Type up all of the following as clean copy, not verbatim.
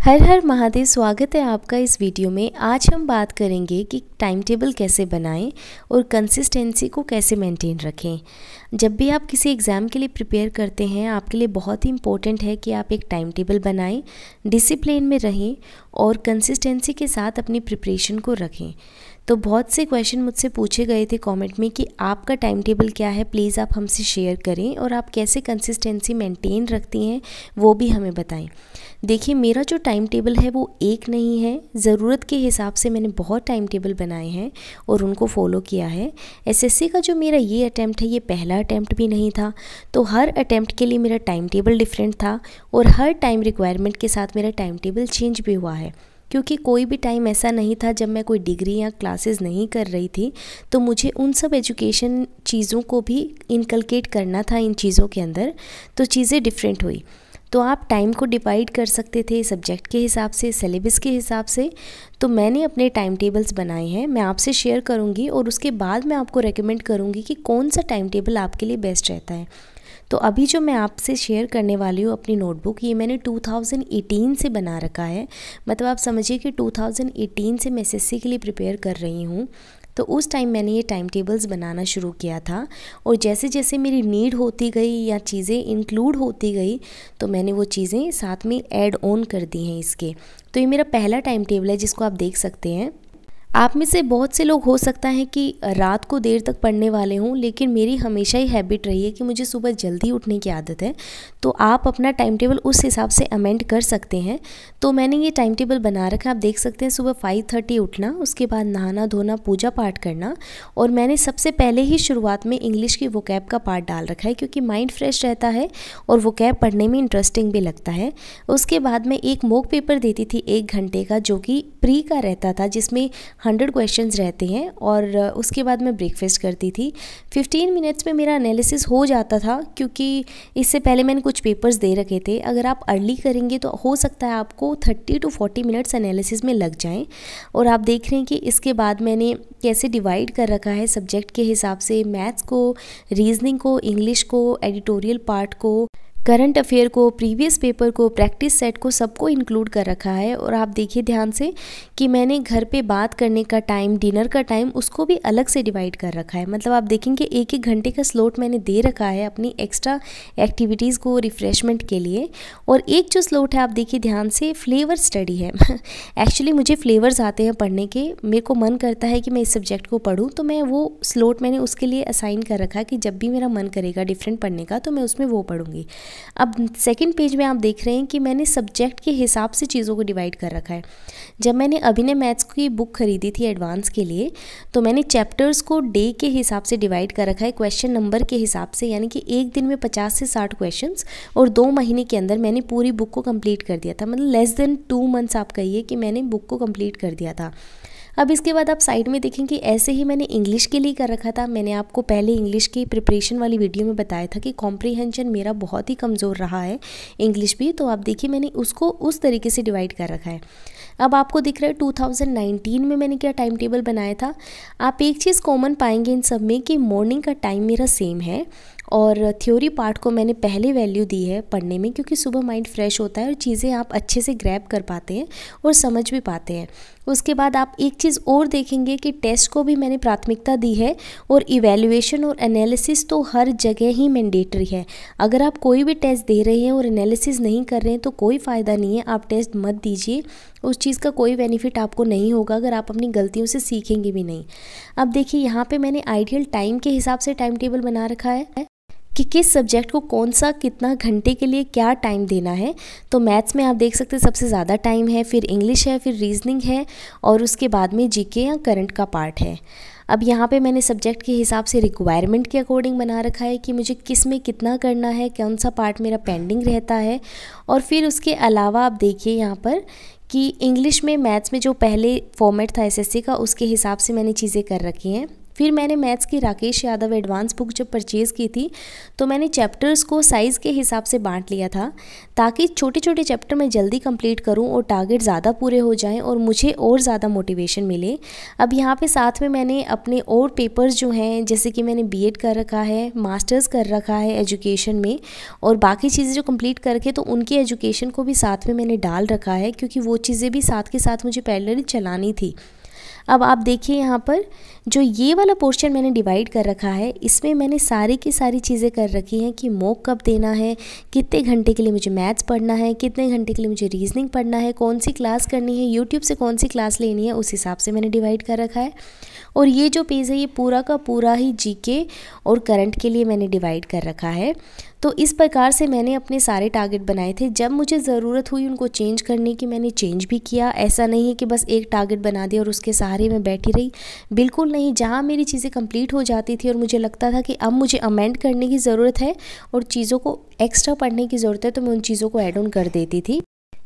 हर हर महादेव। स्वागत है आपका इस वीडियो में। आज हम बात करेंगे कि टाइम टेबल कैसे बनाएं और कंसिस्टेंसी को कैसे मेंटेन रखें। जब भी आप किसी एग्ज़ाम के लिए प्रिपेयर करते हैं, आपके लिए बहुत ही इम्पोर्टेंट है कि आप एक टाइम टेबल बनाएं, डिसिप्लिन में रहें और कंसिस्टेंसी के साथ अपनी प्रिपरेशन को रखें। तो बहुत से क्वेश्चन मुझसे पूछे गए थे कमेंट में कि आपका टाइम टेबल क्या है, प्लीज़ आप हमसे शेयर करें और आप कैसे कंसिस्टेंसी मेंटेन रखती हैं वो भी हमें बताएं। देखिए, मेरा जो टाइम टेबल है वो एक नहीं है, ज़रूरत के हिसाब से मैंने बहुत टाइम टेबल बनाए हैं और उनको फॉलो किया है। एसएससी का जो मेरा ये अटैम्प्ट है, ये पहला अटैम्प्ट भी नहीं था, तो हर अटैम्प्ट के लिए मेरा टाइम टेबल डिफरेंट था और हर टाइम रिक्वायरमेंट के साथ मेरा टाइम टेबल चेंज भी हुआ है। क्योंकि कोई भी टाइम ऐसा नहीं था जब मैं कोई डिग्री या क्लासेस नहीं कर रही थी, तो मुझे उन सब एजुकेशन चीज़ों को भी इनकलकेट करना था इन चीज़ों के अंदर, तो चीज़ें डिफरेंट हुई। तो आप टाइम को डिवाइड कर सकते थे सब्जेक्ट के हिसाब से, सिलेबस के हिसाब से। तो मैंने अपने टाइम टेबल्स बनाए हैं, मैं आपसे शेयर करूंगी और उसके बाद मैं आपको रेकमेंड करूंगी कि कौन सा टाइम टेबल आपके लिए बेस्ट रहता है। तो अभी जो मैं आपसे शेयर करने वाली हूँ अपनी नोटबुक, ये मैंने 2018 से बना रखा है। मतलब आप समझिए कि 2018 से मैं एसएससी के लिए प्रिपेयर कर रही हूँ। तो उस टाइम मैंने ये टाइम टेबल्स बनाना शुरू किया था और जैसे जैसे मेरी नीड होती गई या चीज़ें इंक्लूड होती गई, तो मैंने वो चीज़ें साथ में ऐड ऑन कर दी हैं इसके। तो ये मेरा पहला टाइम टेबल है जिसको आप देख सकते हैं। आप में से बहुत से लोग हो सकता है कि रात को देर तक पढ़ने वाले हों, लेकिन मेरी हमेशा ही हैबिट रही है कि मुझे सुबह जल्दी उठने की आदत है। तो आप अपना टाइम टेबल उस हिसाब से अमेंड कर सकते हैं। तो मैंने ये टाइम टेबल बना रखा है, आप देख सकते हैं। सुबह 5:30 उठना, उसके बाद नहाना धोना, पूजा पाठ करना, और मैंने सबसे पहले ही शुरुआत में इंग्लिश की वोकैब का पार्ट डाल रखा है क्योंकि माइंड फ्रेश रहता है और वोकैब पढ़ने में इंटरेस्टिंग भी लगता है। उसके बाद मैं एक मॉक पेपर देती थी 1 घंटे का, जो कि प्री का रहता था, जिसमें 100 क्वेश्चंस रहते हैं, और उसके बाद मैं ब्रेकफास्ट करती थी। 15 मिनट्स में मेरा एनालिसिस हो जाता था क्योंकि इससे पहले मैंने कुछ पेपर्स दे रखे थे। अगर आप अर्ली करेंगे तो हो सकता है आपको 30 to 40 मिनट्स एनालिसिस में लग जाएं। और आप देख रहे हैं कि इसके बाद मैंने कैसे डिवाइड कर रखा है सब्जेक्ट के हिसाब से, मैथ्स को, रीजनिंग को, इंग्लिश को, एडिटोरियल पार्ट को, करंट अफेयर को, प्रीवियस पेपर को, प्रैक्टिस सेट को, सबको इंक्लूड कर रखा है। और आप देखिए ध्यान से कि मैंने घर पे बात करने का टाइम, डिनर का टाइम, उसको भी अलग से डिवाइड कर रखा है। मतलब आप देखेंगे 1-1 घंटे का स्लॉट मैंने दे रखा है अपनी एक्स्ट्रा एक्टिविटीज़ को, रिफ़्रेशमेंट के लिए। और एक जो स्लॉट है आप देखिए ध्यान से, फ्लेवर स्टडी है। एक्चुअली मुझे फ्लेवर्स आते हैं पढ़ने के, मेरे को मन करता है कि मैं इस सब्जेक्ट को पढूं, तो मैं वो स्लॉट मैंने उसके लिए असाइन कर रखा है कि जब भी मेरा मन करेगा डिफरेंट पढ़ने का तो मैं उसमें वो पढ़ूंगी। अब सेकंड पेज में आप देख रहे हैं कि मैंने सब्जेक्ट के हिसाब से चीज़ों को डिवाइड कर रखा है। जब मैंने अभिनय मैथ्स की बुक खरीदी थी एडवांस के लिए, तो मैंने चैप्टर्स को डे के हिसाब से डिवाइड कर रखा है, क्वेश्चन नंबर के हिसाब से। यानी कि एक दिन में 50 से 60 क्वेश्चंस और 2 महीने के अंदर मैंने पूरी बुक को कंप्लीट कर दिया था। मतलब लेस देन 2 मंथ्स आप कहिए कि मैंने बुक को कंप्लीट कर दिया था। अब इसके बाद आप साइड में देखें कि ऐसे ही मैंने इंग्लिश के लिए कर रखा था। मैंने आपको पहले इंग्लिश की प्रिपरेशन वाली वीडियो में बताया था कि कॉम्प्रीहेंशन मेरा बहुत ही कमज़ोर रहा है, इंग्लिश भी। तो आप देखिए मैंने उसको उस तरीके से डिवाइड कर रखा है। अब आपको दिख रहा है 2019 में मैंने क्या टाइम टेबल बनाया था। आप एक चीज़ कॉमन पाएंगे इन सब में कि मॉर्निंग का टाइम मेरा सेम है और थ्योरी पार्ट को मैंने पहले वैल्यू दी है पढ़ने में, क्योंकि सुबह माइंड फ्रेश होता है और चीज़ें आप अच्छे से ग्रैब कर पाते हैं और समझ भी पाते हैं। उसके बाद आप एक चीज़ और देखेंगे कि टेस्ट को भी मैंने प्राथमिकता दी है और इवैल्यूएशन और एनालिसिस तो हर जगह ही मैंडेटरी है। अगर आप कोई भी टेस्ट दे रहे हैं और एनालिसिस नहीं कर रहे हैं तो कोई फ़ायदा नहीं है, आप टेस्ट मत दीजिए। उस चीज़ का कोई बेनिफिट आपको नहीं होगा अगर आप अपनी गलतियों से सीखेंगे भी नहीं। अब देखिए यहाँ पे मैंने आइडियल टाइम के हिसाब से टाइम टेबल बना रखा है कि किस सब्जेक्ट को कौन सा कितना घंटे के लिए क्या टाइम देना है। तो मैथ्स में आप देख सकते हैं सबसे ज़्यादा टाइम है, फिर इंग्लिश है, फिर रीजनिंग है और उसके बाद में जीके या करंट का पार्ट है। अब यहाँ पे मैंने सब्जेक्ट के हिसाब से रिक्वायरमेंट के अकॉर्डिंग बना रखा है कि मुझे किस में कितना करना है, कौन सा पार्ट मेरा पेंडिंग रहता है। और फिर उसके अलावा आप देखिए यहाँ पर कि इंग्लिश में, मैथ्स में जो पहले फॉर्मेट था एसएससी का, उसके हिसाब से मैंने चीज़ें कर रखी हैं। फिर मैंने मैथ्स की राकेश यादव एडवांस बुक जब परचेज़ की थी तो मैंने चैप्टर्स को साइज़ के हिसाब से बांट लिया था ताकि छोटे छोटे चैप्टर मैं जल्दी कंप्लीट करूं और टारगेट ज़्यादा पूरे हो जाएं और मुझे और ज़्यादा मोटिवेशन मिले। अब यहाँ पे साथ में मैंने अपने और पेपर्स जो हैं, जैसे कि मैंने बीएड कर रखा है, मास्टर्स कर रखा है एजुकेशन में, और बाकी चीज़ें जो कंप्लीट करके तो उनकी एजुकेशन को भी साथ में मैंने डाल रखा है, क्योंकि वो चीज़ें भी साथ के साथ मुझे पैरेलली चलानी थी। अब आप देखिए यहाँ पर जो ये वाला पोर्शन मैंने डिवाइड कर रखा है, इसमें मैंने सारी की सारी चीज़ें कर रखी हैं कि मॉक कब देना है, कितने घंटे के लिए मुझे मैथ्स पढ़ना है, कितने घंटे के लिए मुझे रीजनिंग पढ़ना है, कौन सी क्लास करनी है, यूट्यूब से कौन सी क्लास लेनी है, उस हिसाब से मैंने डिवाइड कर रखा है। और ये जो पेज है ये पूरा का पूरा ही जीके और करंट के लिए मैंने डिवाइड कर रखा है। तो इस प्रकार से मैंने अपने सारे टारगेट बनाए थे। जब मुझे ज़रूरत हुई उनको चेंज करने की, मैंने चेंज भी किया। ऐसा नहीं है कि बस एक टारगेट बना दिया और उसके सहारे मैं बैठी रही, बिल्कुल नहीं। जहाँ मेरी चीज़ें कंप्लीट हो जाती थी और मुझे लगता था कि अब मुझे अमेंड करने की ज़रूरत है और चीज़ों को एक्स्ट्रा पढ़ने की ज़रूरत है, तो मैं उन चीज़ों को ऐड ऑन कर देती थी।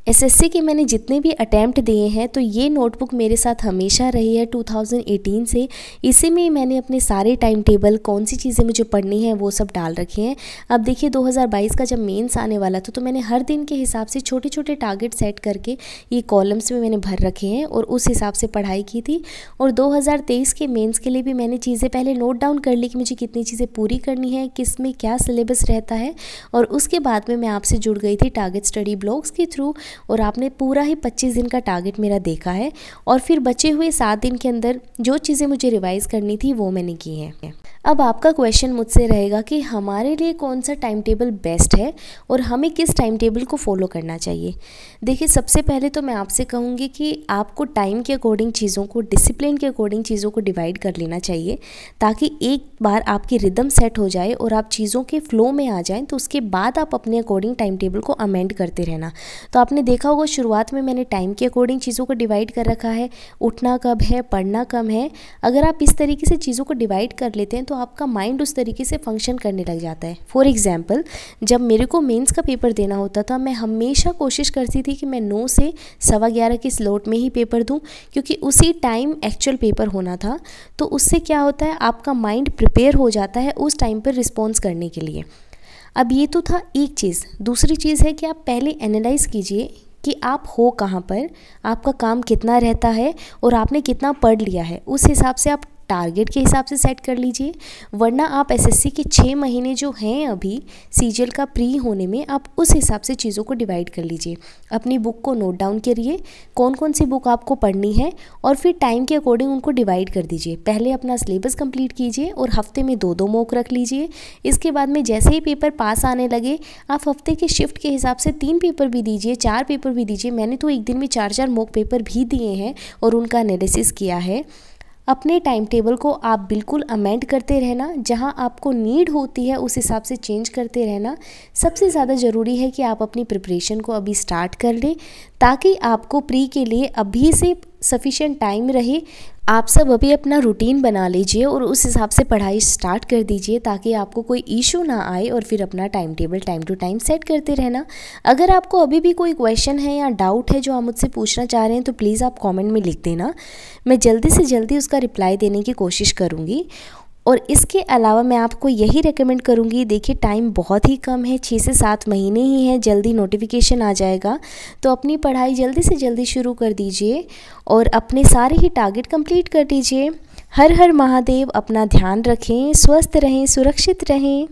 एसएससी के मैंने जितने भी अटैम्प्ट दिए हैं तो ये नोटबुक मेरे साथ हमेशा रही है 2018 से। इसी में मैंने अपने सारे टाइम टेबल, कौन सी चीज़ें मुझे पढ़नी है, वो सब डाल रखे हैं। अब देखिए 2022 का जब मेंस आने वाला था तो मैंने हर दिन के हिसाब से छोटे छोटे टारगेट सेट करके ये कॉलम्स में मैंने भर रखे हैं और उस हिसाब से पढ़ाई की थी। और 2023 के मेन्स के लिए भी मैंने चीज़ें पहले नोट डाउन कर ली कि मुझे कितनी चीज़ें पूरी करनी है, किस में क्या सिलेबस रहता है। और उसके बाद में मैं आपसे जुड़ गई थी टारगेट स्टडी ब्लॉग्स के थ्रू, और आपने पूरा ही 25 दिन का टारगेट मेरा देखा है। और फिर बचे हुए 7 दिन के अंदर जो चीज़ें मुझे रिवाइज करनी थी वो मैंने की हैं। अब आपका क्वेश्चन मुझसे रहेगा कि हमारे लिए कौन सा टाइम टेबल बेस्ट है और हमें किस टाइम टेबल को फॉलो करना चाहिए। देखिए सबसे पहले तो मैं आपसे कहूँगी कि आपको टाइम के अकॉर्डिंग चीज़ों को, डिसिप्लिन के अकॉर्डिंग चीज़ों को डिवाइड कर लेना चाहिए, ताकि एक बार आपकी रिदम सेट हो जाए और आप चीज़ों के फ्लो में आ जाएं, तो उसके बाद आप अपने अकॉर्डिंग टाइम टेबल को अमेंड करते रहना। तो आपने देखा होगा शुरुआत में मैंने टाइम के अकॉर्डिंग चीज़ों को डिवाइड कर रखा है, उठना कब है, पढ़ना कब है। अगर आप इस तरीके से चीज़ों को डिवाइड कर लेते हैं तो आपका माइंड उस तरीके से फंक्शन करने लग जाता है। फॉर एग्जाम्पल, जब मेरे को मेंस का पेपर देना होता था, मैं हमेशा कोशिश करती थी कि मैं 9 से 11:15 के स्लॉट में ही पेपर दूं, क्योंकि उसी टाइम एक्चुअल पेपर होना था। तो उससे क्या होता है, आपका माइंड प्रिपेयर हो जाता है उस टाइम पर रिस्पॉन्स करने के लिए। अब ये तो था एक चीज़। दूसरी चीज़ है कि आप पहले एनालाइज कीजिए कि आप हो कहाँ पर, आपका काम कितना रहता है और आपने कितना पढ़ लिया है। उस हिसाब से आप टारगेट के हिसाब से सेट कर लीजिए, वरना आप एसएससी के 6 महीने जो हैं अभी सीजीएल का प्री होने में, आप उस हिसाब से चीज़ों को डिवाइड कर लीजिए। अपनी बुक को नोट डाउन करिए कौन कौन सी बुक आपको पढ़नी है और फिर टाइम के अकॉर्डिंग उनको डिवाइड कर दीजिए। पहले अपना सिलेबस कंप्लीट कीजिए और हफ्ते में 2-2 मॉक रख लीजिए। इसके बाद में जैसे ही पेपर पास आने लगे, आप हफ्ते के शिफ्ट के हिसाब से 3 पेपर भी दीजिए, 4 पेपर भी दीजिए। मैंने तो एक दिन में 4-4 मॉक पेपर भी दिए हैं और उनका एनालिसिस किया है। अपने टाइम टेबल को आप बिल्कुल अमेंड करते रहना, जहां आपको नीड होती है उस हिसाब से चेंज करते रहना। सबसे ज़्यादा ज़रूरी है कि आप अपनी प्रिपरेशन को अभी स्टार्ट कर लें, ताकि आपको प्री के लिए अभी से सफिशिएंट टाइम रहे। आप सब अभी अपना रूटीन बना लीजिए और उस हिसाब से पढ़ाई स्टार्ट कर दीजिए, ताकि आपको कोई इशू ना आए, और फिर अपना time table time to time set करते रहना। अगर आपको अभी भी कोई क्वेश्चन है या डाउट है जो आप मुझसे पूछना चाह रहे हैं, तो प्लीज़ आप कमेंट में लिख देना। मैं जल्दी से जल्दी उसका रिप्लाई देने की कोशिश करूँगी। और इसके अलावा मैं आपको यही रेकमेंड करूँगी, देखिए टाइम बहुत ही कम है, 6 से 7 महीने ही है, जल्दी नोटिफिकेशन आ जाएगा। तो अपनी पढ़ाई जल्दी से जल्दी शुरू कर दीजिए और अपने सारे ही टारगेट कंप्लीट कर दीजिए। हर हर महादेव। अपना ध्यान रखें, स्वस्थ रहें, सुरक्षित रहें।